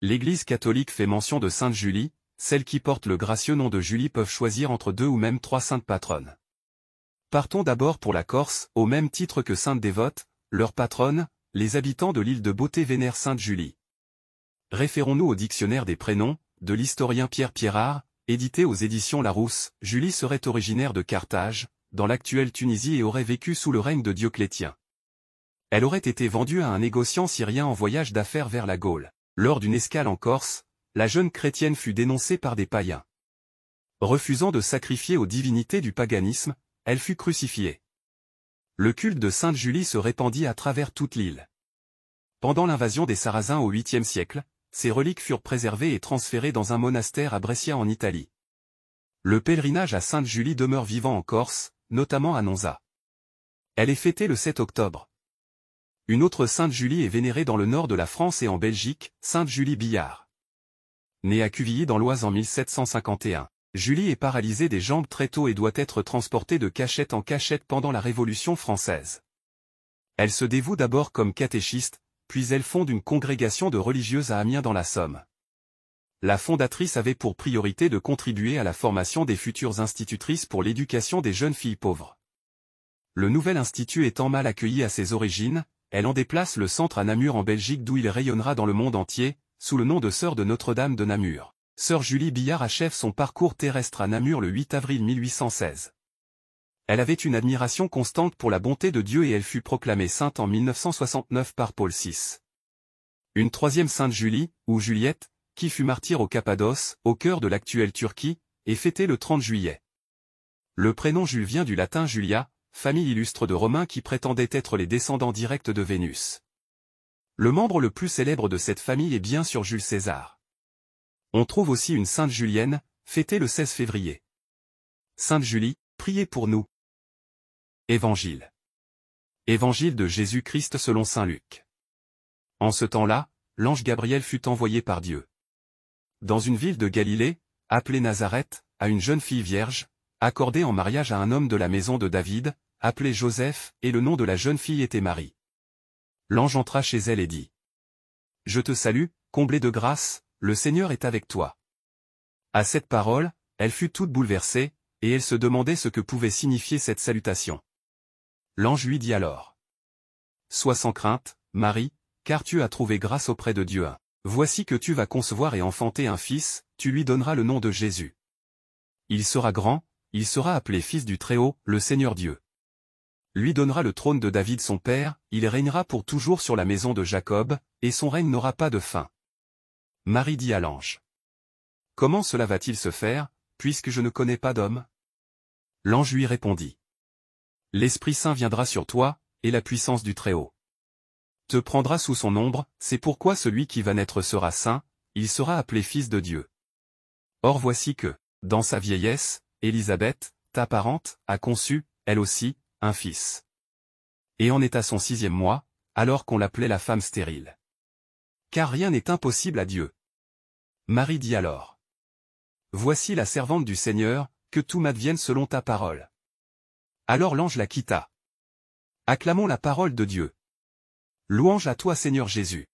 L'Église catholique fait mention de Sainte Julie. Celles qui portent le gracieux nom de Julie peuvent choisir entre 2 ou même 3 saintes patronnes. Partons d'abord pour la Corse, au même titre que sainte dévote, leur patronne, les habitants de l'île de Beauté vénèrent Sainte Julie. Référons-nous au dictionnaire des prénoms, de l'historien Pierre Pierrard, édité aux éditions Larousse. Julie serait originaire de Carthage, dans l'actuelle Tunisie et aurait vécu sous le règne de Dioclétien. Elle aurait été vendue à un négociant syrien en voyage d'affaires vers la Gaule. Lors d'une escale en Corse, la jeune chrétienne fut dénoncée par des païens. Refusant de sacrifier aux divinités du paganisme, elle fut crucifiée. Le culte de Sainte Julie se répandit à travers toute l'île. Pendant l'invasion des Sarrasins au 8e siècle, ses reliques furent préservées et transférées dans un monastère à Brescia en Italie. Le pèlerinage à Sainte Julie demeure vivant en Corse, notamment à Nonza. Elle est fêtée le 7 octobre. Une autre Sainte Julie est vénérée dans le nord de la France et en Belgique, Sainte Julie Billard. Née à Cuvilly dans l'Oise en 1751, Julie est paralysée des jambes très tôt et doit être transportée de cachette en cachette pendant la Révolution française. Elle se dévoue d'abord comme catéchiste, puis elle fonde une congrégation de religieuses à Amiens dans la Somme. La fondatrice avait pour priorité de contribuer à la formation des futures institutrices pour l'éducation des jeunes filles pauvres. Le nouvel institut étant mal accueilli à ses origines, elle en déplace le centre à Namur en Belgique d'où il rayonnera dans le monde entier, sous le nom de Sœur de Notre-Dame de Namur. Sœur Julie Billard achève son parcours terrestre à Namur le 8 avril 1816. Elle avait une admiration constante pour la bonté de Dieu et elle fut proclamée sainte en 1969 par Paul VI. Une troisième Sainte Julie, ou Juliette, qui fut martyre au Cappadoce, au cœur de l'actuelle Turquie, est fêtée le 30 juillet. Le prénom Jules vient du latin Julia, famille illustre de Romains qui prétendaient être les descendants directs de Vénus. Le membre le plus célèbre de cette famille est bien sûr Jules César. On trouve aussi une Sainte Julienne, fêtée le 16 février. Sainte Julie, priez pour nous. Évangile. Évangile de Jésus-Christ selon saint Luc. En ce temps-là, l'ange Gabriel fut envoyé par Dieu dans une ville de Galilée, appelée Nazareth, à une jeune fille vierge, accordée en mariage à un homme de la maison de David, appelé Joseph, et le nom de la jeune fille était Marie. L'ange entra chez elle et dit : « Je te salue, comblée de grâce, le Seigneur est avec toi. » À cette parole, elle fut toute bouleversée, et elle se demandait ce que pouvait signifier cette salutation. L'ange lui dit alors : « Sois sans crainte, Marie, car tu as trouvé grâce auprès de Dieu. Voici que tu vas concevoir et enfanter un fils, tu lui donneras le nom de Jésus. Il sera grand, il sera appelé fils du Très-Haut, le Seigneur Dieu. Lui donnera le trône de David son père, il régnera pour toujours sur la maison de Jacob, et son règne n'aura pas de fin. » Marie dit à l'ange : « Comment cela va-t-il se faire, puisque je ne connais pas d'homme ? » L'ange lui répondit : « L'Esprit Saint viendra sur toi, et la puissance du Très-Haut te prendra sous son ombre, c'est pourquoi celui qui va naître sera saint, il sera appelé fils de Dieu. Or voici que, dans sa vieillesse, Élisabeth, ta parente, a conçu, elle aussi, un fils. Et en est à son 6e mois, alors qu'on l'appelait la femme stérile. Car rien n'est impossible à Dieu. Marie dit alors : « Voici la servante du Seigneur, que tout m'advienne selon ta parole. » Alors l'ange la quitta. Acclamons la parole de Dieu. Louange à toi Seigneur Jésus.